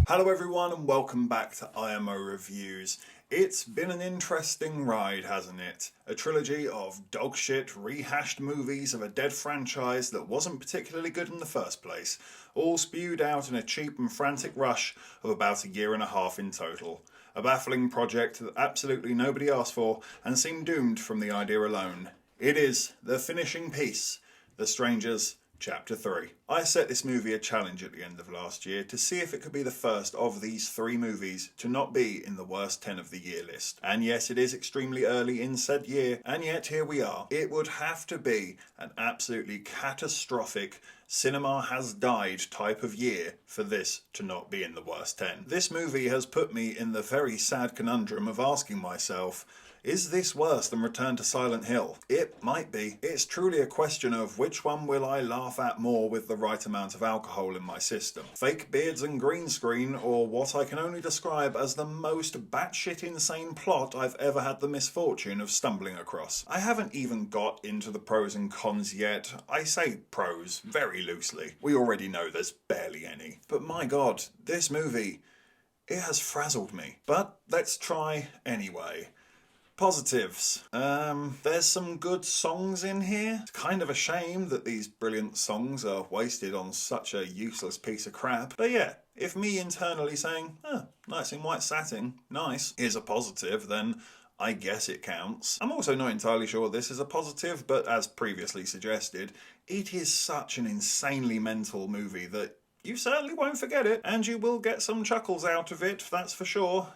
Hello everyone and welcome back to IMO Reviews. It's been an interesting ride, hasn't it? A trilogy of dogshit, rehashed movies of a dead franchise that wasn't particularly good in the first place, all spewed out in a cheap and frantic rush of about a year and a half in total. A baffling project that absolutely nobody asked for and seemed doomed from the idea alone. It is the finishing piece, The Strangers Chapter 3. I set this movie a challenge at the end of last year to see if it could be the first of these 3 movies to not be in the worst 10 of the year list. And yes, it is extremely early in said year, and yet here we are. It would have to be an absolutely catastrophic cinema has died type of year for this to not be in the worst 10. This movie has put me in the very sad conundrum of asking myself, is this worse than Return to Silent Hill? It might be. It's truly a question of which one will I laugh at more with the right amount of alcohol in my system. Fake beards and green screen, or what I can only describe as the most batshit insane plot I've ever had the misfortune of stumbling across. I haven't even got into the pros and cons yet. I say pros very loosely. We already know there's barely any. But my god, this movie, it has frazzled me. But let's try anyway. Positives. There's some good songs in here. It's kind of a shame that these brilliant songs are wasted on such a useless piece of crap. But yeah, if me internally saying, nice in white satin, nice, is a positive, then I guess it counts. I'm also not entirely sure this is a positive, but as previously suggested, it is such an insanely mental movie that you certainly won't forget it, and you will get some chuckles out of it, that's for sure.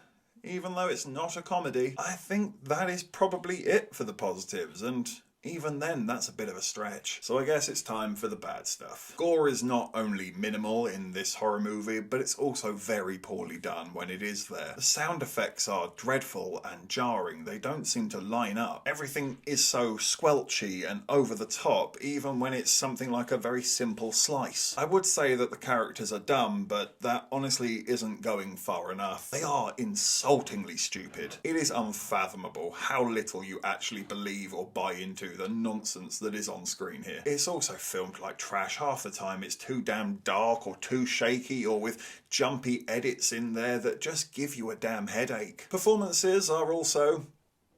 Even though it's not a comedy, I think that is probably it for the positives, and even then that's a bit of a stretch. So I guess it's time for the bad stuff. Gore is not only minimal in this horror movie, but it's also very poorly done when it is there. The sound effects are dreadful and jarring, they don't seem to line up. Everything is so squelchy and over the top, even when it's something like a very simple slice. I would say that the characters are dumb, but that honestly isn't going far enough. They are insultingly stupid. It is unfathomable how little you actually believe or buy into the nonsense that is on screen here. It's also filmed like trash. Half the time it's too damn dark or too shaky or with jumpy edits in there that just give you a damn headache. Performances are also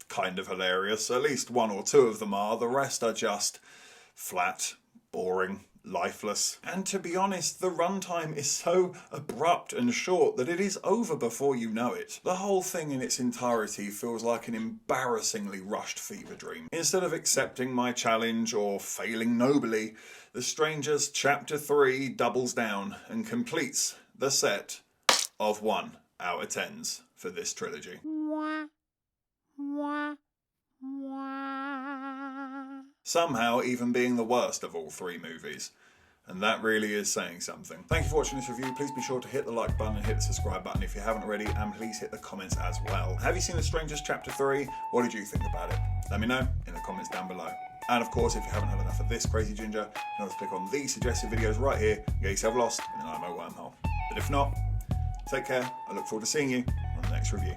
kind of hilarious. At least 1 or 2 of them are. The rest are just flat, boring, lifeless. And to be honest, the runtime is so abrupt and short that it is over before you know it. The whole thing in its entirety feels like an embarrassingly rushed fever dream. Instead of accepting my challenge or failing nobly, The Strangers Chapter 3 doubles down and completes the set of 1 out of 10s for this trilogy. Somehow even being the worst of all 3 movies. And that really is saying something. Thank you for watching this review. Please be sure to hit the like button and hit the subscribe button if you haven't already, and please hit the comments as well. Have you seen The Strangers Chapter 3? What did you think about it? Let me know in the comments down below. And of course, if you haven't had enough of this crazy ginger, you know to click on these suggested videos right here and get yourself lost in an IMO wormhole. But if not, take care. I look forward to seeing you on the next review.